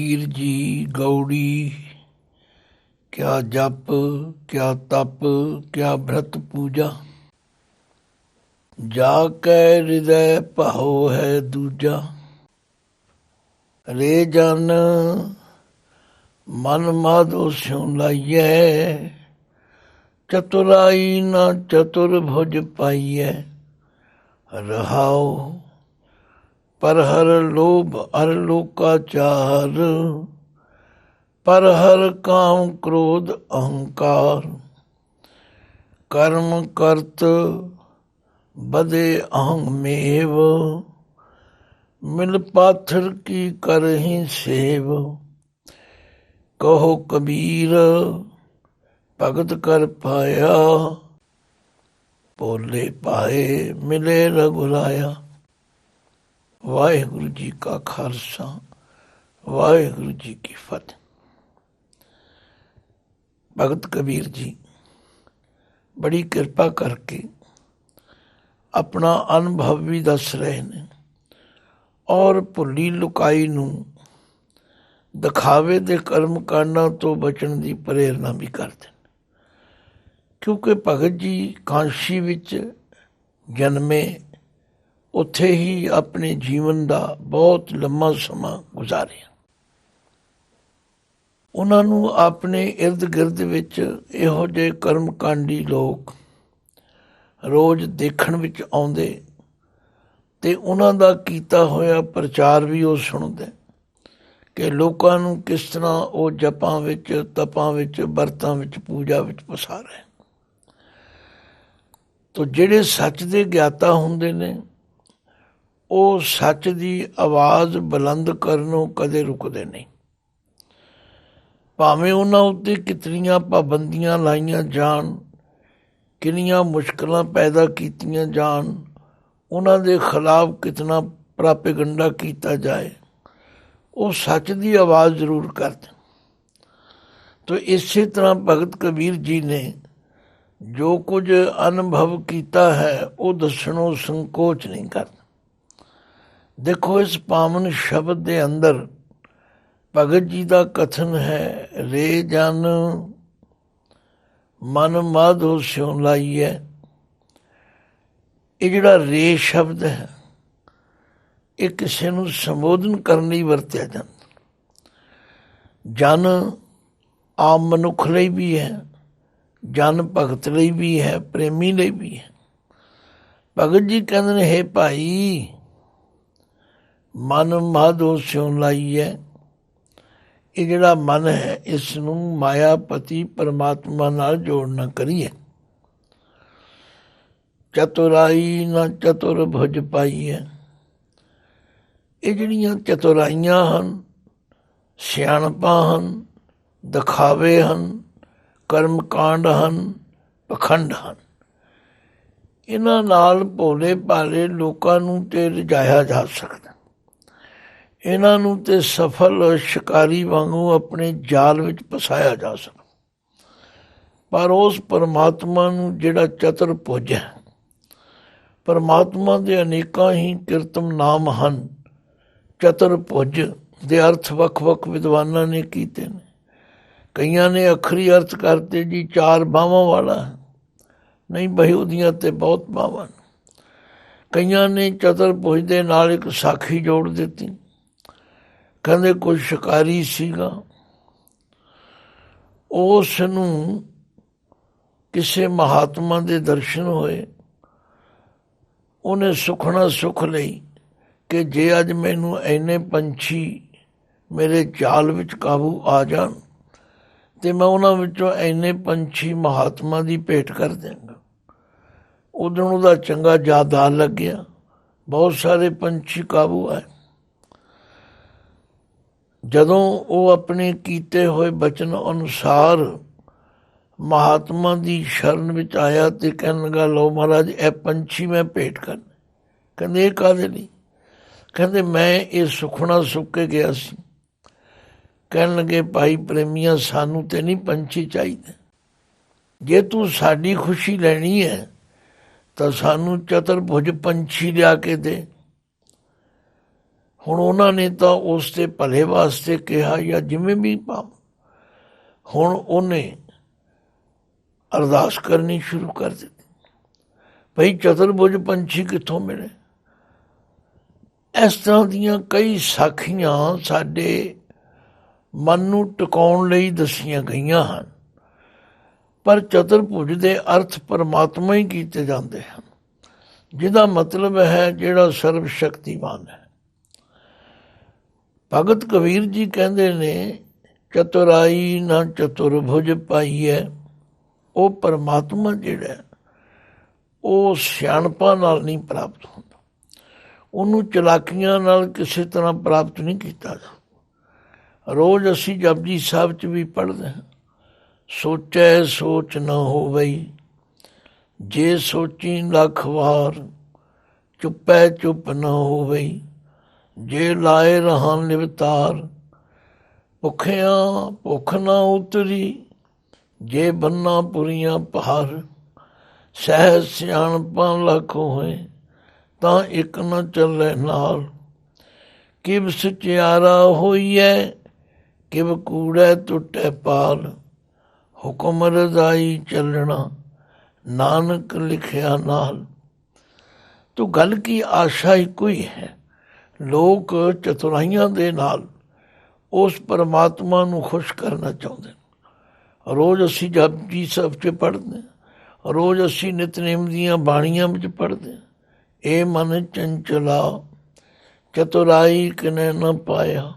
कबीर जी गौड़ी। क्या जप क्या तप क्या व्रत पूजा, जाकै हृदय भाओ है दूजा। रे जन मन माधो स्यों लाइयै, चतुराई न चतुर्भुज पाइयै। रहाओ पर हर लोभ हर लोकाचार, पर हर काम क्रोध अहंकार। कर्म करत बदे अहंमेव, मिल पाथर की करहि सेव। कहो कबीर भगत कर पाया, भोले पाए मिले रघुराया। वाहिगुरु जी का खालसा, वाहिगुरु जी की फतेह। भगत कबीर जी बड़ी किरपा करके अपना अनुभव भी दस रहे ने और भुली लुकाई नूं दिखावे दे कर्म कांडां तो बचण की प्रेरणा भी करते हैं। क्योंकि भगत जी कांशी विच जन्मे, उत्थे ही अपने जीवन का बहुत लंबा समा गुजारिया। उन्हां नूं अपने इर्द गिर्द विच इहो ਜਿਹੇ कर्मकांडी लोग रोज़ देखण विच आउंदे ते उन्हां दा कीता होया प्रचार भी वो सुणदे कि लोकां नूं किस तरह वो जपां विच तपां विच वरतां विच पूजा विच फसा रहे। तो ਜਿਹੜੇ सच दे ज्ञाता हुंदे ने ਉਹ सच ਦੀ आवाज़ बुलंद करनों कदे रुकदे नहीं। भावें उन्हां उत्ते कितनियां पाबंदियां लाइयां जान, किनियां मुश्किलां पैदा कीतियां जान, उन्हां दे खिलाफ कितना प्रापेगंडा कीता जाए, वो सच की आवाज़ जरूर करते। तो इसी तरह भगत कबीर जी ने जो कुछ अनुभव किया है वो दसणों संकोच नहीं करते। देखो इस पावन शब्द के अंदर भगत जी का कथन है, रे जन मन माधो स्यों लाइयै। ये जिहड़ा रे शब्द है ये किसी नूं संबोधन करने लई वरतिया जाता। जन आम मनुख लई भी है, जन भगत लई भी है, प्रेमी लई भी है। भगत जी कहते हैं, हे भाई मन माधो स्यों लाइयै। ये जिहड़ा मन है इस नूं मायापति परमात्मा नाल जोड़ना करिए। चतुराई न चतुर्भुज पाइए। ये जिहड़ियां चतुराइयां हन, सियाणपां हन, दिखावे हन, कर्मकांड हन, पखंड हन, इन्हां नाल भोले भाले लोकां नूं ते रजाया जा सकदा। इन्हां नूं ते सफल शिकारी वांगू अपने जाल विच फसाया जा सकदा। पर उस परमात्मा नूं जिहड़ा चतुर्भुज है, परमात्मा दे अनेकां ही किरतम नाम हन। चतुर्भुज दे अर्थ वख वख विद्वानां ने कीते ने। कईयां ने अखरी अर्थ करते जी चार बाहां वाला है, नहीं भाई उहदियां ते बहुत बाहां। कईयां ने चतुर्भुज दे नाल एक साखी जोड़ दित्ती, कहंदे कोई शिकारी सीगा, उस नूं किसे महात्मा दे दर्शन होए, उन्हें सुखना सुख लई कि जे अज मैनू इन्ने पंछी मेरे जाल विच काबू आ जान ते मैं उन्हां विचों इन्ने पंछी महात्मा की भेंट कर देंगा। उदों उहदा चंगा जादा लग गया, बहुत सारे पंछी काबू आए। जदों वो अपने कीते हुए बचन अनुसार महात्मा की शरण विच आया तो कहन लगा, लो महाराज ए पंछी मैं भेंट करना। कहते ये काहदे लई? कहते मैं ये सुखना सुख के गया सी। कहन लगे भाई प्रेमिया सानू ते नहीं पंछी चाहिए, जे तू साडी खुशी लैनी है तो सानू चतुर्भुज पंछी लिया के दे। ਹੁਣ ਉਹਨਾਂ ਨੇ ਤਾਂ ਉਸ ਦੇ ਭਲੇ ਵਾਸਤੇ ਕਿਹਾ ਜਾਂ ਜਿਵੇਂ ਵੀ ਭਾਵ, ਹੁਣ ਉਹਨੇ ਅਰਦਾਸ ਕਰਨੀ ਸ਼ੁਰੂ ਕਰ ਦਿੱਤੀ, ਭਈ ਚਤੁਰਭੁਜ ਪੰਛੀ ਕਿੱਥੋਂ ਮਿਲੇ। ਇਸ ਤਰ੍ਹਾਂ ਦੀਆਂ ਕਈ ਸਾਖੀਆਂ ਸਾਡੇ ਮਨ ਨੂੰ ਟਿਕਾਉਣ ਲਈ ਦੱਸੀਆਂ ਗਈਆਂ ਹਨ, ਪਰ ਚਤੁਰਭੁਜ ਦੇ ਅਰਥ ਪਰਮਾਤਮਾ ਹੀ ਕੀਤੇ ਜਾਂਦੇ ਹਨ, ਜਿਹਦਾ ਮਤਲਬ ਹੈ ਜਿਹੜਾ ਸਰਬ ਸ਼ਕਤੀਮਾਨ ਹੈ। ਭਗਤ ਕਬੀਰ ਜੀ ਕਹਿੰਦੇ ਨੇ, ਚਤੁਰਾਈ ਨਾ ਚਤੁਰਭੁਜ ਪਾਈਐ। ਉਹ ਪਰਮਾਤਮਾ ਜਿਹੜਾ ਉਹ ਸਿਆਣਪਾਂ ਨਾਲ ਨਹੀਂ ਪ੍ਰਾਪਤ ਹੁੰਦਾ, ਉਹਨੂੰ ਚਲਾਕੀਆਂ ਨਾਲ ਕਿਸੇ ਤਰ੍ਹਾਂ ਪ੍ਰਾਪਤ ਨਹੀਂ ਕੀਤਾ ਜਾਂਦਾ। ਰੋਜ਼ ਅਸੀਂ ਜਪਜੀ ਸਾਹਿਬ 'ਚ ਵੀ ਪੜ੍ਹਦੇ ਹਾਂ, ਸੋਚੈ ਸੋਚ ਨਾ ਹੋਵਈ, ਜੇ ਸੋਚੀ ਲੱਖ ਵਾਰ, ਚੁੱਪੈ ਚੁੱਪ ਨਾ ਹੋਵਈ, ਜੇ ਲਾਏ ਰਹਾਂ ਲਿਵਤਾਰ, ਭੁੱਖਿਆਂ ਭੁੱਖ ਨਾ ਉਤਰੀ, ਜੇ ਬੰਨਾ ਪੁਰੀਆਂ ਭਾਰ, ਸਹਿ ਸਿਆਣਪਾਂ ਲੱਖ ਹੋਏ, ਤਾਂ ਇੱਕ ਨਾ ਚੱਲੇ ਨਾਲ, ਕਿਵ ਸਚਿਆਰਾ ਹੋਈਐ, ਕਿਵ ਕੂੜੈ ਟੁੱਟੈ ਪਾਲ, ਹੁਕਮ ਰਜ਼ਾਈ ਚੱਲਣਾ, ਨਾਨਕ ਲਿਖਿਆ ਨਾਲ। ਤੋ ਗੱਲ ਕੀ ਆਸ਼ਾ ਇੱਕੋ ਹੀ ਹੈ, ਲੋਕ ਚਤੁਰਾਈਆਂ ਦੇ ਨਾਲ ਉਸ ਪਰਮਾਤਮਾ ਨੂੰ ਖੁਸ਼ ਕਰਨਾ ਚਾਹੁੰਦੇ ਨੇ। ਰੋਜ਼ ਅਸੀਂ ਜਪਜੀ ਸਾਹਿਬ 'ਚ ਪੜ੍ਹਦੇ ਹਾਂ, ਰੋਜ਼ ਅਸੀਂ ਨਿਤਨੇਮ ਦੀਆਂ ਬਾਣੀਆਂ ਵਿੱਚ ਪੜ੍ਹਦੇ ਹਾਂ, ਇਹ ਮਨ ਚੰਚਲਾ ਚਤੁਰਾਈ ਕਿਨੇ ਨਾ ਪਾਇਆ,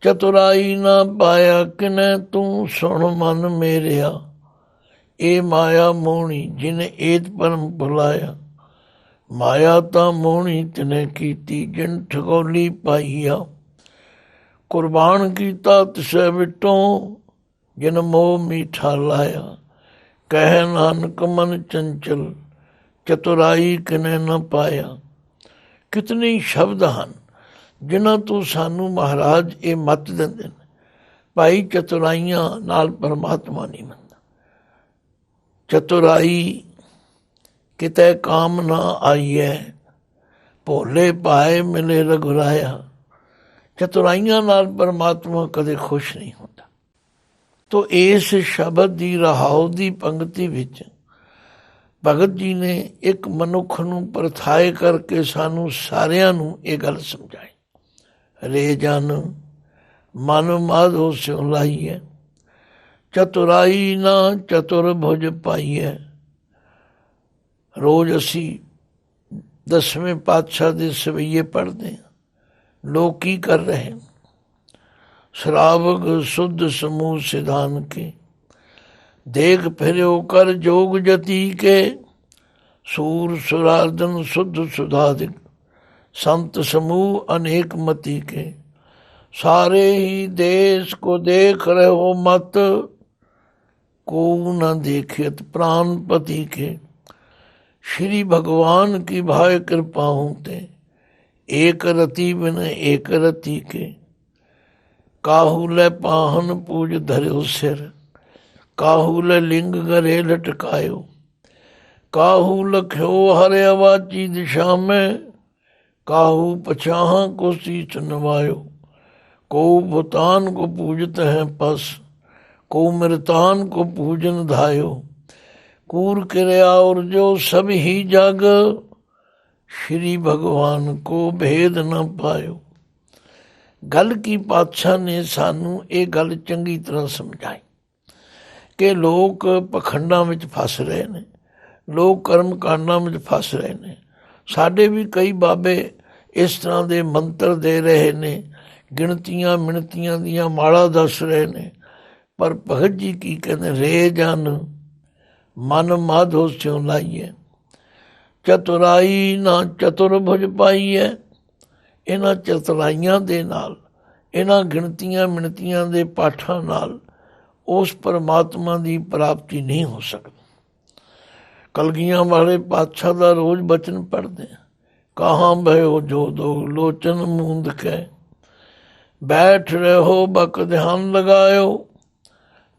ਚਤੁਰਾਈ ਨਾ ਪਾਇਆ ਕਿਨੇ ਤੂੰ ਸੁਣ ਮਨ ਮੇਰਿਆ, ਇਹ ਮਾਇਆ ਮੋਹਣੀ ਜਿਨ ਏਤ ਪਰਮ ਭੁਲਾਇਆ, ਮਾਇਆ ਤਾਂ ਮੋਹਣੀ ਤਿਨੇ ਕੀਤੀ ਜਿਨ ਠਗੋਲੀ ਪਾਈਆ, ਕੁਰਬਾਨ ਕੀਤਾ ਤਿਸੈ ਵਿਟੋਂ ਜਿਨ ਮੋਹ ਮੀਠਾ ਲਾਇਆ, ਕਹਿ ਨਾਨਕ ਮਨ ਚੰਚਲ ਚਤੁਰਾਈ ਕਿਨੇ ਨਾ ਪਾਇਆ। ਕਿਤਨੇ ਸ਼ਬਦ ਹਨ ਜਿਨ੍ਹਾਂ ਤੋਂ ਸਾਨੂੰ ਮਹਾਰਾਜ ਇਹ ਮੱਤ ਦਿੰਦੇ ਨੇ, ਭਾਈ ਚਤੁਰਾਈਆਂ ਨਾਲ ਪਰਮਾਤਮਾ ਨਹੀਂ ਮੰਨਦਾ। ਚਤੁਰਾਈ ਕਿਤੇ ਕਾਮ ਨਾ ਆਈਐ, ਭੋਲੇ ਭਾਏ ਮਿਲੇ ਰਘੁਰਾਇਆ। ਚਤੁਰਾਈਆਂ ਨਾਲ ਪਰਮਾਤਮਾ ਕਦੇ ਖੁਸ਼ ਨਹੀਂ ਹੁੰਦਾ। ਤੋ ਇਸ ਸ਼ਬਦ ਦੀ ਰਹਾਉ ਦੀ ਪੰਕਤੀ ਵਿੱਚ ਭਗਤ ਜੀ ਨੇ ਇੱਕ ਮਨੁੱਖ ਨੂੰ ਪਰਥਾਏ ਕਰਕੇ ਸਾਨੂੰ ਸਾਰਿਆਂ ਨੂੰ ਇਹ ਗੱਲ ਸਮਝਾਈ, ਰੇ ਜਨ ਮਨ ਮਾਧੋ ਸਿਉ ਲਾਈਐ, ਚਤੁਰਾਈ ਨਾ ਚਤੁਰਭੁਜ ਪਾਈਐ। ਰੋਜ਼ ਅਸੀਂ 10ਵੇਂ ਪਾਤਸ਼ਾਹ ਦੇ ਸਵਈਏ ਪੜ੍ਹਦੇ ਹਾਂ। ਲੋਕ ਕੀ ਕਰ ਰਹੇ, ਸ਼ਰਾਵਗ ਸੁਧ ਸਮੂਹ ਸਿਧਾਨ ਕੇ, ਦੇਖ ਫਿਰਿਓ ਕਰ ਜੋਗ ਜਤੀ ਕੇ, ਸੂਰ ਸੁਰਾਰਦਨ ਸੁਧ ਸੁਧਾਦਿਕ, ਸੰਤ ਸਮੂਹ ਅਨੇਕ ਮਤੀ ਕੇ, सारे ही देश को देख रहे हो मत, को न देखियत प्राणपति के, श्री भगवान की भाय कृपा होते, एक रति बिन एक रति के, काहू ले पाहन पूज धर्यो सिर, काहू ले लिंग गरे लटकायो, काहू लख्यो हरे अवाची दिशा में, काहू पछाह को सीच नवायो, को भूतान को पूजत है पस, को मृतान को पूजन धायो, कूर क्रिया और जो सब ही जग, श्री भगवान को भेद न पायो। गल की पातशाह ने सानू ये गल चंगी तरह समझाई कि लोग पखंडां विच फस रहे ने, लोग कर्म कांडां विच फस रहे ने। साडे भी कई बाबे इस तरह के मंत्र दे रहे ने, गिणतियां मिणतियां दियां माला दस रहे ने, पर भगत जी की कहते, रे जन मन माधो स्यों लाइए, चतुराई ना चतुर्भुज पाईए। इन्हां चतुराइयां दे नाल, इन्हां गिणतियां मिणतियां दे पाठां नाल उस परमात्मा की प्राप्ति नहीं हो सकती। कलगियां वाले पातशाह का रोज बचन पढ़ते हैं, कहाँ भयो जो दो लोचन मूंद के, बैठ रहो बक ध्यान लगायो,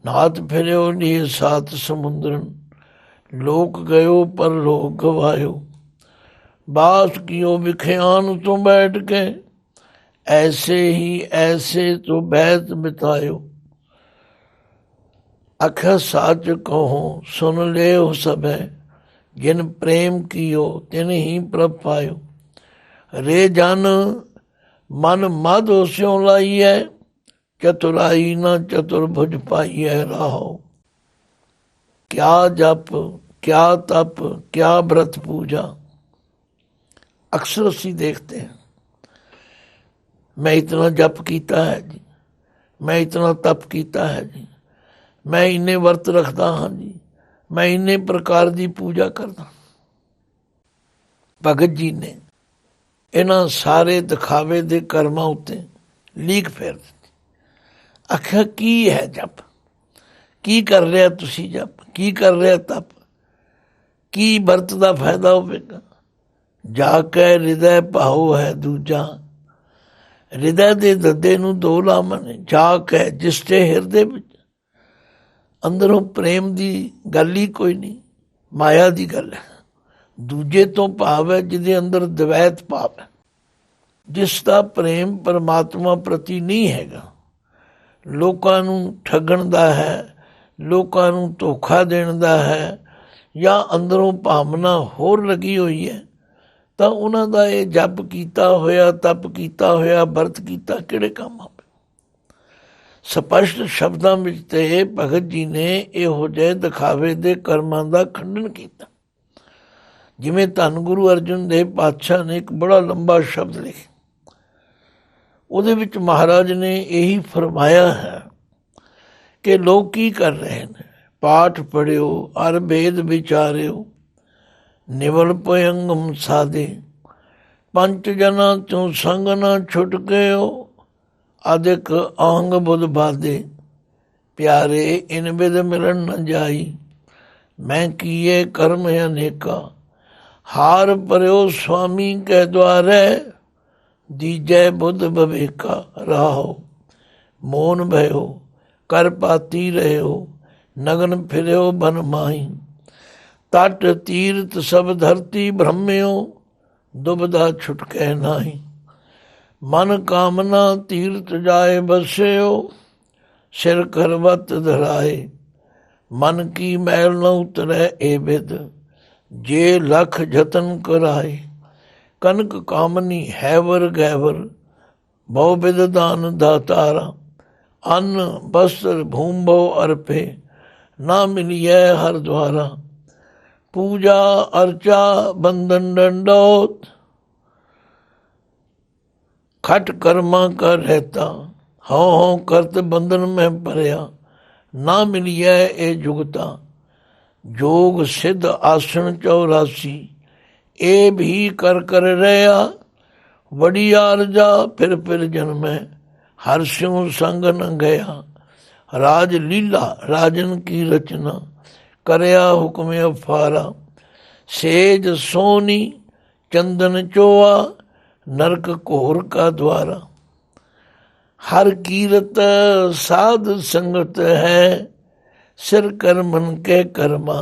नाथ फिरो लिए सात समुद्रन, लोक गयो पर लोक गवायो, बास कियो विख्यान तो बैठ के, ऐसे ही ऐसे तो बैत बितायो। अख साच कहो सुन ले हो सब है, जिन प्रेम कियो तिन ही प्रभ पायो। रे जन मन मद स्यों लाइए, चतुराई न चतुर्भुज पाइए राहो। क्या जप क्या तप क्या व्रत पूजा। अक्सर ਅਸੀਂ देखते हैं, मैं इतना जप किया है जी, मैं इतना तप किया है जी, मैं इन्ने वर्त रखता हाँ जी, मैं इन्ने प्रकार की पूजा करता। भगत जी ने इन्हां सारे दिखावे दे कर्मां उत्ते लीक फेर दित्ती। आखिया की है जप, की कर रहा तुसी जप, की कर रहा तप, की वरत का फायदा होवेगा। जाके हृदय भाओ है दूजा। हृदय के दद्दे नूं दो लामन ने। जाके जिसते हिरदे विच अंदरों प्रेम की गल ही कोई नहीं, माया की गल है। दूजे तो भाव है जिहदे अंदर द्वैत भाव है, जिसका प्रेम परमात्मा प्रति नहीं हैगा, लोकां नूं ठगण दा है, लोकां नूं धोखा देण दा है, या अंदरों भावना होर लगी हुई है, तो उन्हां दा ये जप कीता होया, तप कीता होया, वरत कीता किहड़े काम आवे। स्पष्ट शब्दां विच ते भगत जी ने इहो ਜਿਹੇ दिखावे दे कर्मां दा खंडन कीता। जिवें धन गुरु अर्जन देव पातशाह ने एक बड़ा लंबा शब्द लिखिਆ, ਉਹਦੇ ਵਿੱਚ महाराज ने यही फरमाया है कि लोग की कर रहे हैं। पाठ पढ़ियो अर भेद विचारियो, निवल पयंगम साधे, पंच जना चों संग न छुटकेओ, अधिक अंग बुध बाधे, प्यारे इन विद मिलन न जाई, मैं किए कर्म अनेका, हार परयो स्वामी के द्वारे, दीजै बुध बवेका राहो। मोन भयो कर पाती रहो, नगन फिरो बन माही, तट तीर्थ सब धरती भ्रम्यो, दुबधा छुटकै नाही, मन कामना तीर्थ जाए बस्यो, सिर करवत धराए, मन की मैल न उतरै ए विद, जे लख जतन कराए, कनक कामनी हैवर गैवर, बहु विद दान दातारा, अन्न वस्त्र भूम भो अर्पे, ना मिलिए हर द्वारा, पूजा अर्चा बंधन दंडोत, खट कर्मा का रहता, हों करत बंधन में परया, ना मिलिए ए जुगता, जोग सिद्ध आसन 84, ए भी कर रहा, बड़ी आरजा फिर जन्मै, हर स्यों संग न गया, राज लीला राजन की रचना, करया हुक्म अफारा, सेज सोनी चंदन चोआ, नरक घोर का द्वारा, हर कीरत साध संगत है, सिर कर मन के कर्मा,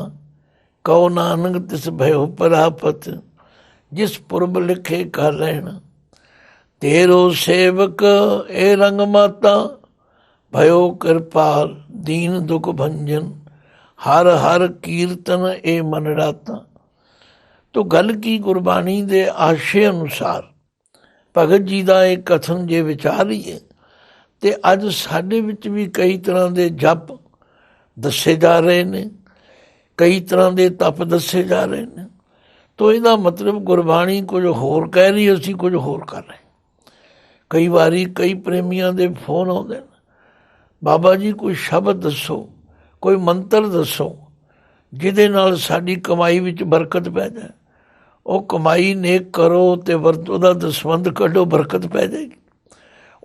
कहो नानक तिस भयो परापत, जिस पुरब लिखे का रहना, तेरो सेवक ए रंग माता, भयो कृपाल दीन दुख भंजन, हर हर कीर्तन ए मन राता। तो गल की गुरबाणी दे आशे अनुसार भगत जी का एक कथन जे विचारीए तो अज साडे विच भी कई तरह के जप दसे जा रहे ने, कई तरह के तप दसे जा रहे हैं। तो इसका मतलब गुरबाणी कुछ होर कह रही, असी कुछ होर कर रहे। कई बारी कई प्रेमियों के फोन आते हैं, बाबा जी कोई शब्द दसो, कोई मंत्र दसो जिहदे नाल साडी कमाई विच बरकत पै जाए। वो कमाई नेक करो तो वरतो दा दसवंध कढो, बरकत पै जाएगी।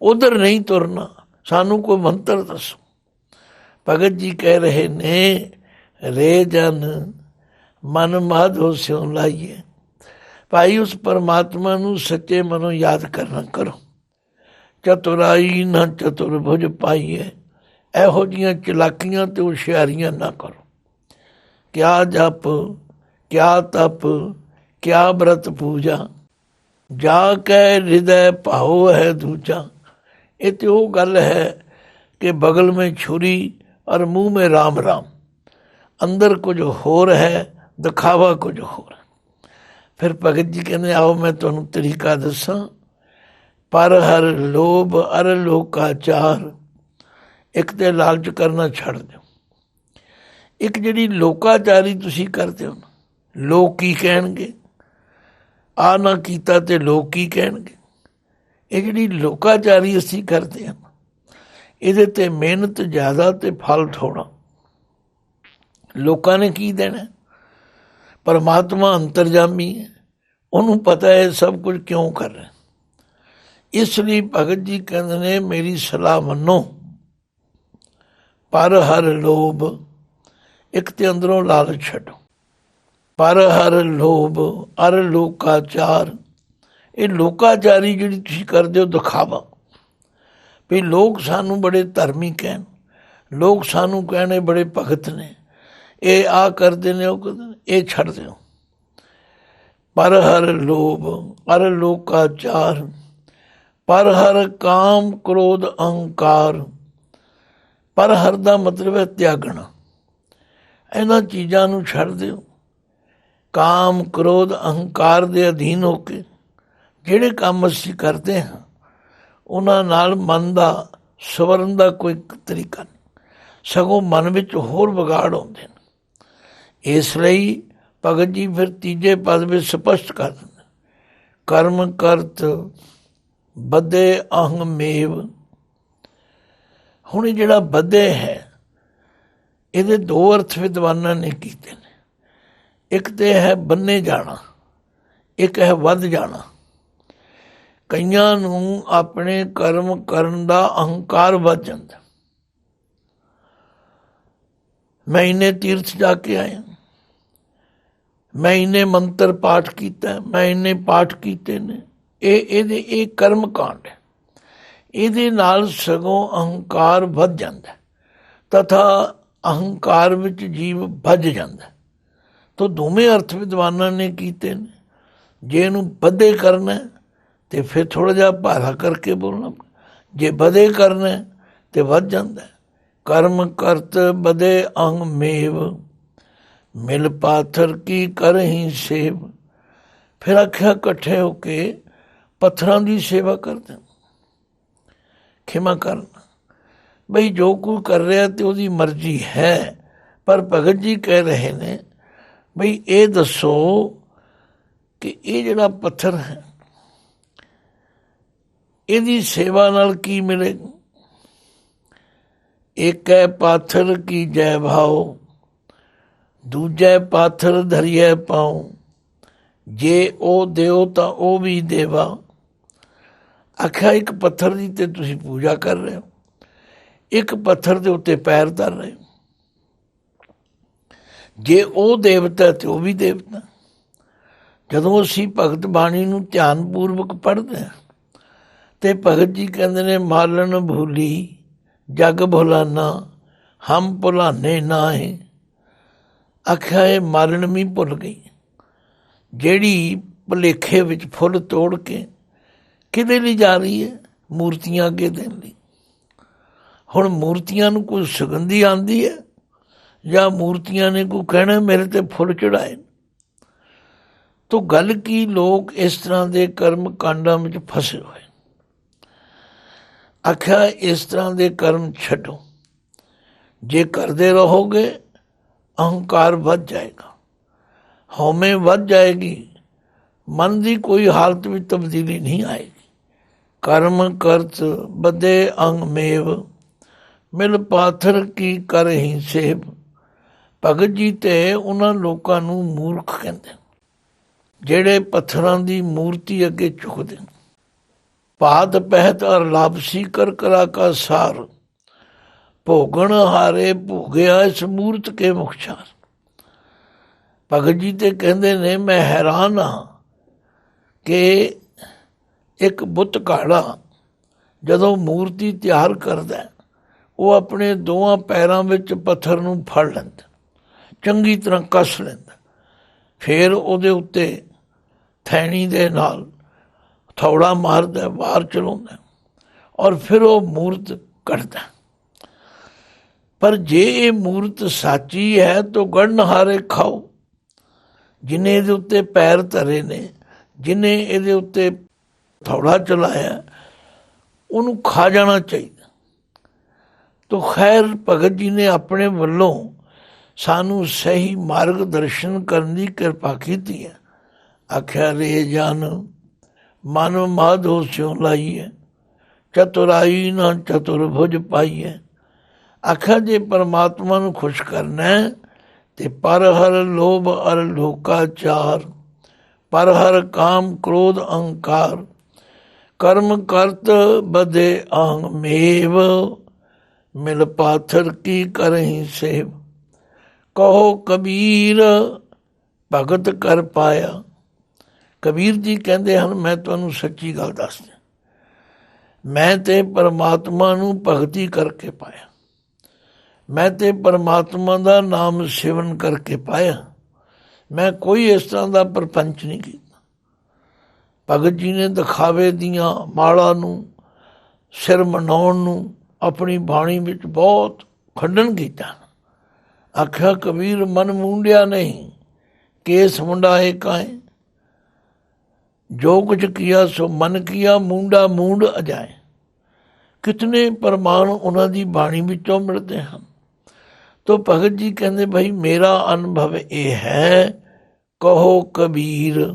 उधर नहीं तुरना, सानू कोई मंत्र दसो। भगत जी कह रहे ने, रे जन मन माधो स्यों लाइए। भाई उस परमात्मा नू सच्चे मनो याद करना करो। चतुराई ना चतुर्भुज पाइए, ਇਹੋ ਜਿਹੀਆਂ ਚਲਾਕੀਆਂ ਤੇ ਹੁਸ਼ਿਆਰੀਆਂ ਨਾ ਕਰੋ। क्या जप क्या तप क्या व्रत पूजा, ਜਾ ਕੇ ਹਿਰਦੈ ਭਾਉ ਹੈ ਦੂਜਾ। ਇਹ ਤੇ ਉਹ ਗੱਲ ਹੈ ਕਿ ਬਗਲ ਮੇਂ ਛੁਰੀ ਔਰ ਮੂੰਹ ਮੇਂ ਰਾਮ ਰਾਮ। ਅੰਦਰ ਕੁਝ ਹੋਰ ਹੈ, ਦਿਖਾਵਾ ਕੁਝ ਹੋਰ। ਫਿਰ ਭਗਤ ਜੀ ਕਹਿੰਦੇ ਆਓ ਮੈਂ ਤੁਹਾਨੂੰ ਤਰੀਕਾ ਦੱਸਾਂ। ਪਰ ਹਰ ਲੋਭ ਅਰ ਲੋਕਾਚਾਰ। ਇੱਕ ਤੇ ਲਾਲਚ ਕਰਨਾ ਛੱਡ ਦਿਓ। ਇੱਕ ਜਿਹੜੀ ਲੋਕਾਚਾਰੀ ਤੁਸੀਂ ਕਰਦੇ ਹੋ, ਲੋਕ ਕੀ ਕਹਿਣਗੇ, ਆ ਨਾ ਕੀਤਾ ਤੇ ਲੋਕ ਕੀ ਕਹਿਣਗੇ। ਇਹ ਜਿਹੜੀ ਲੋਕਾਚਾਰੀ ਅਸੀਂ ਕਰਦੇ ਹਾਂ, ਇਹਦੇ ਤੇ ਮਿਹਨਤ ਜ਼ਿਆਦਾ ਤੇ ਫਲ ਥੋੜ੍ਹਾ। ਲੋਕਾਂ ਨੇ ਕੀ ਦੇਣਾ? ਪਰਮਾਤਮਾ ਅੰਤਰਜਾਮੀ ਹੈ, ਉਹਨੂੰ ਪਤਾ ਹੈ ਸਭ ਕੁਝ ਕਿਉਂ ਕਰ ਰਿਹਾ। ਇਸ ਲਈ ਭਗਤ ਜੀ ਕਹਿੰਦੇ ਨੇ ਮੇਰੀ ਸਲਾਹ ਮੰਨੋ। ਪਰ ਹਰ ਲੋਭ, ਇੱਕ ਤੇ ਅੰਦਰੋਂ ਲਾਲਚ ਛੱਡੋ। ਪਰ ਹਰ ਲੋਭ ਅਰ ਲੋਕਾਚਾਰ। ਇਹ ਲੋਕਾਚਾਰੀ ਜਿਹੜੀ ਤੁਸੀਂ ਕਰਦੇ ਹੋ ਦਿਖਾਵਾ, ਵੀ ਲੋਕ ਸਾਨੂੰ ਬੜੇ ਧਰਮੀ ਕਹਿਣ, ਲੋਕ ਸਾਨੂੰ ਕਹਿਣੇ ਬੜੇ ਭਗਤ ਨੇ, ਇਹ ਆ ਕਰਦੇ ਨੇ ਉਹ ਕਰਦੇ ਨੇ, ਇਹ ਛੱਡ ਦਿਓ। ਪਰ ਹਰ ਲੋਭ ਅਰ ਲੋਕਾਚਾਰ। ਪਰ ਹਰ ਕਾਮ ਕ੍ਰੋਧ ਅਹੰਕਾਰ। ਪਰ ਹਰ ਦਾ ਮਤਲਬ ਹੈ ਤਿਆਗਣਾ। ਇਹਨਾਂ ਚੀਜ਼ਾਂ ਨੂੰ ਛੱਡ ਦਿਓ। ਕਾਮ ਕ੍ਰੋਧ ਅਹੰਕਾਰ ਦੇ ਅਧੀਨ ਹੋ ਕੇ ਜਿਹੜੇ ਕੰਮ ਅਸੀਂ ਕਰਦੇ ਹਾਂ, ਉਹਨਾਂ ਨਾਲ ਮਨ ਦਾ ਸਵਰਨ ਦਾ ਕੋਈ ਤਰੀਕਾ ਨਹੀਂ, ਸਗੋਂ ਮਨ ਵਿੱਚ ਹੋਰ ਵਿਗਾੜ ਆਉਂਦੇ ਨੇ। ਇਸ ਲਈ ਭਗਤ ਜੀ ਫਿਰ ਤੀਜੇ ਪਦ ਵਿੱਚ ਸਪਸ਼ਟ ਕਰ ਦਿੰਦੇ, ਕਰਮ ਕਰਤ ਬੱਧੇ ਅਹੰ ਮੇਵ। ਹੁਣ ਇਹ ਜਿਹੜਾ ਬੱਧੇ ਹੈ, ਇਹਦੇ ਦੋ ਅਰਥ ਵਿਦਵਾਨਾਂ ਨੇ ਕੀਤੇ ਨੇ। ਇੱਕ ਤੇ ਹੈ ਬੰਨੇ ਜਾਣਾ, ਇੱਕ ਹੈ ਵੱਧ ਜਾਣਾ। ਕਈਆਂ ਨੂੰ ਆਪਣੇ ਕਰਮ ਕਰਨ ਦਾ ਅਹੰਕਾਰ ਵੱਧ ਜਾਂਦਾ। ਮੈਂ ਇੰਨੇ ਤੀਰਥ ਜਾ ਕੇ ਆਇਆ, ਮੈਂ ਇੰਨੇ ਮੰਤਰ ਪਾਠ ਕੀਤਾ, ਮੈਂ ਇੰਨੇ ਪਾਠ ਕੀਤੇ ਨੇ, ਇਹ ਕਰਮ ਕਾਂਡ ਹੈ। ਇਹਦੇ ਨਾਲ ਸਗੋਂ ਅਹੰਕਾਰ ਵੱਧ ਜਾਂਦਾ, ਤਥਾ ਅਹੰਕਾਰ ਵਿੱਚ ਜੀਵ ਭੱਜ ਜਾਂਦਾ। ਤਾਂ ਦੋਵੇਂ ਅਰਥ ਵਿਦਵਾਨਾਂ ਨੇ ਕੀਤੇ ਨੇ। ਜੇ ਇਹਨੂੰ ਵਧੇ ਕਰਨਾ ਤੇ ਫਿਰ ਥੋੜ੍ਹਾ ਜਿਹਾ ਭਾਰਾ ਕਰਕੇ ਬੋਲਣਾ, ਜੇ ਵਧੇ ਕਰਨਾ ਤੇ ਵੱਧ ਜਾਂਦਾ। ਕਰਮ ਕਰਤ ਵਧੇ ਅੰਗ ਮੇਵ, ਮਿਲ ਪਾਥਰ ਕੀ ਕਰਹੀਂ ਸੇਵ। ਫਿਰ ਆਖਿਆ ਇਕੱਠੇ ਹੋ ਕੇ ਪੱਥਰਾਂ ਦੀ ਸੇਵਾ ਕਰਦੇ, ਖਿਮਾ ਕਰਨਾ। ਬਈ ਜੋ ਕੋਈ ਕਰ ਰਿਹਾ ਤੇ ਉਹਦੀ ਮਰਜ਼ੀ ਹੈ, ਪਰ ਭਗਤ ਜੀ ਕਹਿ ਰਹੇ ਨੇ ਬਈ ਇਹ ਦੱਸੋ ਕਿ ਇਹ ਜਿਹੜਾ ਪੱਥਰ ਹੈ, ਇਹਦੀ ਸੇਵਾ ਨਾਲ ਕੀ ਮਿਲੇਗਾ। ਇੱਕ ਹੈ ਪਾਥਰ ਕੀ ਜੈ ਭਾਉ, ਦੂਜਾ ਪਾਥਰ ਧਰਿਐ ਪਾਉ। ਜੇ ਉਹ ਦਿਓ ਤਾਂ ਉਹ ਵੀ ਦੇਵਾ। ਆਖਿਆ ਇੱਕ ਪੱਥਰ ਦੀ ਤੇ ਤੁਸੀਂ ਪੂਜਾ ਕਰ ਰਹੇ ਹੋ, ਇੱਕ ਪੱਥਰ ਦੇ ਉੱਤੇ ਪੈਰ ਧਰ ਰਹੇ ਹੋ। ਜੇ ਉਹ ਦੇਵਤਾ ਤੇ ਉਹ ਵੀ ਦੇਵਤਾ। ਜਦੋਂ ਅਸੀਂ ਭਗਤ ਬਾਣੀ ਨੂੰ ਧਿਆਨਪੂਰਵਕ ਪੜ੍ਹਦੇ ਹਾਂ ਤੇ ਭਗਤ ਜੀ ਕਹਿੰਦੇ ਨੇ ਮਾਲਣ ਭੂਲੀ ਜਗ ਭੁਲਾਨਾ, ਹਮ ਭੁਲਾਨੇ ਨਾਹੀਂ। ਆਖਿਆ ਇਹ ਮਾਲਣ ਵੀ ਭੁੱਲ ਗਈ, ਜਿਹੜੀ ਭੁਲੇਖੇ ਵਿੱਚ ਫੁੱਲ ਤੋੜ ਕੇ ਕਿਹਦੇ ਲਈ ਜਾ ਰਹੀ ਹੈ, ਮੂਰਤੀਆਂ ਅੱਗੇ ਦੇਣ ਲਈ। ਹੁਣ ਮੂਰਤੀਆਂ ਨੂੰ ਕੋਈ ਸੁਗੰਧੀ ਆਉਂਦੀ ਹੈ, ਜਾਂ ਮੂਰਤੀਆਂ ਨੇ ਕੋਈ ਕਹਿਣਾ ਮੇਰੇ ਤੇ ਫੁੱਲ ਚੜਾਏ। ਤੋ ਗੱਲ ਕੀ, ਲੋਕ ਇਸ ਤਰ੍ਹਾਂ ਦੇ ਕਰਮ ਕਾਂਡਾਂ ਵਿੱਚ ਫਸੇ ਹੋਏ। ਆਖਿਆ ਇਸ ਤਰ੍ਹਾਂ ਦੇ ਕਰਮ ਛੱਡੋ। ਜੇ ਕਰਦੇ ਰਹੋਗੇ ਅਹੰਕਾਰ ਵੱਧ ਜਾਏਗਾ, ਹਉਮੈ ਵੱਧ ਜਾਏਗੀ, ਮਨ ਦੀ ਕੋਈ ਹਾਲਤ ਵਿੱਚ ਤਬਦੀਲੀ ਨਹੀਂ ਆਏਗੀ। ਕਰਮ ਕਰਤ ਬੱਧੇ ਅੰਗ ਮੇਵ, ਮਿਲ ਪਾਥਰ ਕੀ ਕਰਹੀਂ ਸੇਵ। ਭਗਤ ਜੀ ਤੇ ਉਹਨਾਂ ਲੋਕਾਂ ਨੂੰ ਮੂਰਖ ਕਹਿੰਦੇ ਜਿਹੜੇ ਪੱਥਰਾਂ ਦੀ ਮੂਰਤੀ ਅੱਗੇ ਝੁਕਦੇ। ਪਾਤ ਪਹਿਤ ਅਰ ਲਾਭਸੀ ਕਰ ਕਰਾ ਕਾ ਸਾਰ, ਭੋਗਣ ਹਾਰੇ ਭੋਗਿਆ ਇਸ ਮੂਰਤ ਕੇ ਮੁਖਚਾਰ। ਭਗਤ ਜੀ ਤੇ ਕਹਿੰਦੇ ਨੇ ਮੈਂ ਹੈਰਾਨ ਹਾਂ ਕਿ ਇੱਕ ਬੁੱਤ ਘਾੜਾ ਜਦੋਂ ਮੂਰਤੀ ਤਿਆਰ ਕਰਦਾ, ਉਹ ਆਪਣੇ ਦੋਵਾਂ ਪੈਰਾਂ ਵਿੱਚ ਪੱਥਰ ਨੂੰ ਫੜ ਲੈਂਦਾ, ਚੰਗੀ ਤਰ੍ਹਾਂ ਕੱਸ ਲੈਂਦਾ, ਫਿਰ ਉਹਦੇ ਉੱਤੇ ਥੈਣੀ ਦੇ ਨਾਲ ਹਥੌੜਾ ਮਾਰਦਾ, ਵਾਰ ਚਲਾਉਂਦਾ, ਔਰ ਫਿਰ ਉਹ ਮੂਰਤ ਕੱਢਦਾ। ਪਰ ਜੇ ਇਹ ਮੂਰਤ ਸਾਚੀ ਹੈ ਤਾਂ ਗੜਨਹਾਰੇ ਖਾਓ। ਜਿਹਨੇ ਇਹਦੇ ਉੱਤੇ ਪੈਰ ਧਰੇ ਨੇ, ਜਿਹਨੇ ਇਹਦੇ ਉੱਤੇ ਹਥੌੜਾ ਚਲਾਇਆ, ਉਹਨੂੰ ਖਾ ਜਾਣਾ ਚਾਹੀਦਾ। ਤੋ ਖੈਰ ਭਗਤ ਜੀ ਨੇ ਆਪਣੇ ਵੱਲੋਂ ਸਾਨੂੰ ਸਹੀ ਮਾਰਗ ਦਰਸ਼ਨ ਕਰਨ ਦੀ ਕਿਰਪਾ ਕੀਤੀ ਹੈ। ਆਖਿਆ ਰੇ ਜਨ ਮਨ ਮਾਧੋ ਸਿਉ ਲਾਈਐ, ਚਤੁਰਾਈ ਨਾ ਚਤੁਰਭੁਜ ਪਾਈਐ। ਆਖਿਆ ਜੇ ਪਰਮਾਤਮਾ ਨੂੰ ਖੁਸ਼ ਕਰਨਾ ਤੇ ਪਰ ਹਰ ਲੋਭ ਅਰ ਲੋਕਾਚਾਰ, ਪਰ ਹਰ ਕਾਮ ਕ੍ਰੋਧ ਅਹੰਕਾਰ, ਕਰਮ ਕਰਤ ਬਦੇ ਆਂਗ ਮੇਵ, ਮਿਲ ਪਾਥਰ ਕੀ ਕਰਹਿ ਸੇਵ। ਕਹੋ ਕਬੀਰ ਭਗਤ ਕਰ ਪਾਇਆ। ਕਬੀਰ ਜੀ ਕਹਿੰਦੇ ਹਨ, ਮੈਂ ਤੁਹਾਨੂੰ ਸੱਚੀ ਗੱਲ ਦੱਸਦਾ, ਮੈਂ ਤੇ ਪਰਮਾਤਮਾ ਨੂੰ ਭਗਤੀ ਕਰਕੇ ਪਾਇਆ, ਮੈਂ ਤੇ ਪਰਮਾਤਮਾ ਦਾ ਨਾਮ ਸਿਮਰਨ ਕਰਕੇ ਪਾਇਆ। ਮੈਂ ਕੋਈ ਇਸ ਤਰ੍ਹਾਂ ਦਾ ਪ੍ਰਪੰਚ ਨਹੀਂ ਕੀਤਾ। ਭਗਤ ਜੀ ਨੇ ਦਿਖਾਵੇ ਦੀਆਂ ਮਾਲਾ ਨੂੰ, ਸਿਰ ਮਨਾਉਣ ਨੂੰ ਆਪਣੀ ਬਾਣੀ ਵਿੱਚ ਬਹੁਤ ਖੰਡਨ ਕੀਤਾ। ਆਖਿਆ ਕਬੀਰ ਮਨ ਮੂੰਡਿਆ ਨਹੀਂ, ਕੇਸ ਮੁੰਡਾਏ ਕਾਏ, ਜੋ ਕੁਝ ਕੀਆ ਸੋ ਮਨ ਕੀਆ, ਮੂੰਡਾ ਮੂੰਡ ਅਜਾਏ। ਕਿਤਨੇ ਪ੍ਰਮਾਣ ਉਹਨਾਂ ਦੀ ਬਾਣੀ ਵਿੱਚੋਂ ਮਿਲਦੇ ਹਨ। ਤੋ ਭਗਤ ਜੀ ਕਹਿੰਦੇ ਭਾਈ ਮੇਰਾ ਅਨੁਭਵ ਇਹ ਹੈ, ਕਹੋ ਕਬੀਰ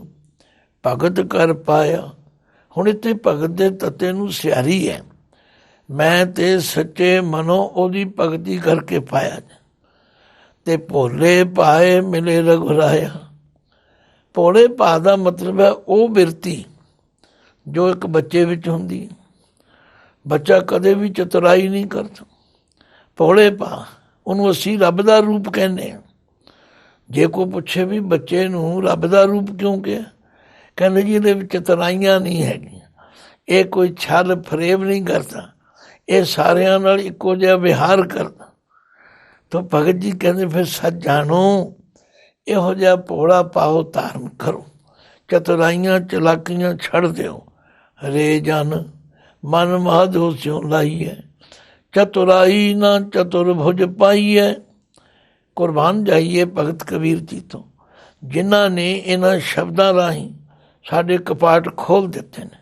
ਭਗਤ ਕਰ ਪਾਇਆ। ਹੁਣ ਇੱਥੇ ਭਗਤ ਦੇ ਤੱਤੇ ਨੂੰ ਸਿਆਰੀ ਹੈ, ਮੈਂ ਤੇ ਸੱਚੇ ਮਨੋਂ ਉਹਦੀ ਭਗਤੀ ਕਰਕੇ ਪਾਇਆ। ਤੇ ਭੋਲੇ ਭਾਏ ਮਿਲੇ ਰਘੁਰਾਇਆ। ਭੋਲੇ ਭਾ ਦਾ ਮਤਲਬ ਹੈ ਉਹ ਬਿਰਤੀ ਜੋ ਇੱਕ ਬੱਚੇ ਵਿੱਚ ਹੁੰਦੀ। ਬੱਚਾ ਕਦੇ ਵੀ ਚਤੁਰਾਈ ਨਹੀਂ ਕਰਦਾ। ਭੋਲੇ ਭਾ ਉਹਨੂੰ ਅਸੀਂ ਰੱਬ ਦਾ ਰੂਪ ਕਹਿੰਦੇ ਹਾਂ। ਜੇ ਕੋਈ ਪੁੱਛੇ ਵੀ ਬੱਚੇ ਨੂੰ ਰੱਬ ਦਾ ਰੂਪ ਕਿਉਂ ਕਿਹਾ, ਕਹਿੰਦੇ ਜੀ ਇਹਦੇ ਵਿੱਚ ਚਤੁਰਾਈਆਂ ਨਹੀਂ ਹੈਗੀਆਂ, ਇਹ ਕੋਈ ਛਲ ਫਰੇਬ ਨਹੀਂ ਕਰਦਾ, ਇਹ ਸਾਰਿਆਂ ਨਾਲ ਇੱਕੋ ਜਿਹਾ ਵਿਹਾਰ ਕਰਦਾ। ਤਾਂ ਭਗਤ ਜੀ ਕਹਿੰਦੇ ਫਿਰ ਸੱਚ ਜਾਣੋ, ਇਹੋ ਜਿਹਾ ਭੋਲਾ ਪਾਓ ਧਾਰਨ ਕਰੋ, ਚਤੁਰਾਈਆਂ ਚਲਾਕੀਆਂ ਛੱਡ ਦਿਓ। ਰੇ ਜਨ ਮਨ ਮਾਧੋ ਸਿਉ ਲਾਈਐ, ਚਤੁਰਾਈ ਨਾ ਚਤੁਰਭੁਜ ਪਾਈਐ। ਕੁਰਬਾਨ ਜਾਈਏ ਭਗਤ ਕਬੀਰ ਜੀ ਤੋਂ, ਜਿਨ੍ਹਾਂ ਨੇ ਇਹਨਾਂ ਸ਼ਬਦਾਂ ਰਾਹੀਂ ਸਾਡੇ ਕਪਾਟ ਖੋਲ੍ਹ ਦਿੱਤੇ ਨੇ।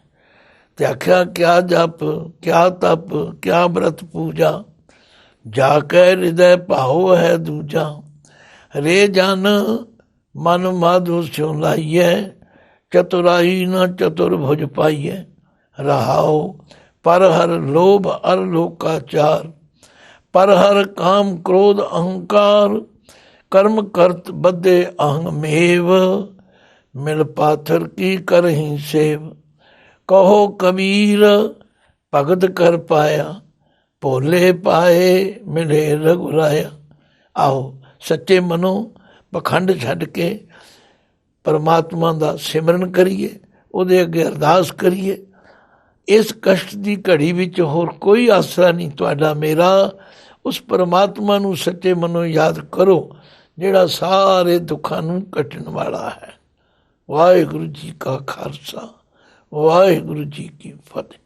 ਤੇ ਆਖਿਆ ਕਿਆ ਜਪ ਕਿਆ ਤਪ ਕਿਆ ਬ੍ਰਤ ਪੂਜਾ, ਜਾ ਕੇ ਹਿਰਦੈ ਭਾਉ ਹੈ ਦੂਜਾ। ਰੇ ਜਨ ਮਨ ਮਾਧੋ ਸਿਉ ਲਾਈਐ, ਚਤੁਰਾਈ ਨਾ ਚਤੁਰਭੁਜ ਪਾਈਐ। ਰਹਾਉ ਪਰ ਹਰ ਲੋਭ ਅਰ ਲੋਕਾਚਾਰ, ਪਰ ਹਰ ਕਾਮ ਕ੍ਰੋਧ ਅਹੰਕਾਰ, ਕਰਮ ਕਰਤ ਬੱਧੇ ਅਹੰਗ ਮੇਵ, ਮਿਲ ਪਾਥਰ ਕੀ ਕਰਹਿ ਸੇਵ। ਕਹੋ ਕਬੀਰ ਭਗਤ ਕਰ ਪਾਇਆ, ਭੋਲੇ ਪਾਏ ਮਿਲੇ ਰਘੁਰਾਇਆ। ਆਓ ਸੱਚੇ ਮਨੋਂ ਪਖੰਡ ਛੱਡ ਕੇ ਪਰਮਾਤਮਾ ਦਾ ਸਿਮਰਨ ਕਰੀਏ, ਉਹਦੇ ਅੱਗੇ ਅਰਦਾਸ ਕਰੀਏ। ਇਸ ਕਸ਼ਟ ਦੀ ਘੜੀ ਵਿੱਚ ਹੋਰ ਕੋਈ ਆਸਰਾ ਨਹੀਂ ਤੁਹਾਡਾ ਮੇਰਾ। ਉਸ ਪਰਮਾਤਮਾ ਨੂੰ ਸੱਚੇ ਮਨੋਂ ਯਾਦ ਕਰੋ ਜਿਹੜਾ ਸਾਰੇ ਦੁੱਖਾਂ ਨੂੰ ਕੱਟਣ ਵਾਲਾ ਹੈ। ਵਾਹਿਗੁਰੂ ਜੀ ਕਾ ਖਾਲਸਾ, ਵਾਹਿਗੁਰੂ ਜੀ ਕੀ ਫਤਿਹ।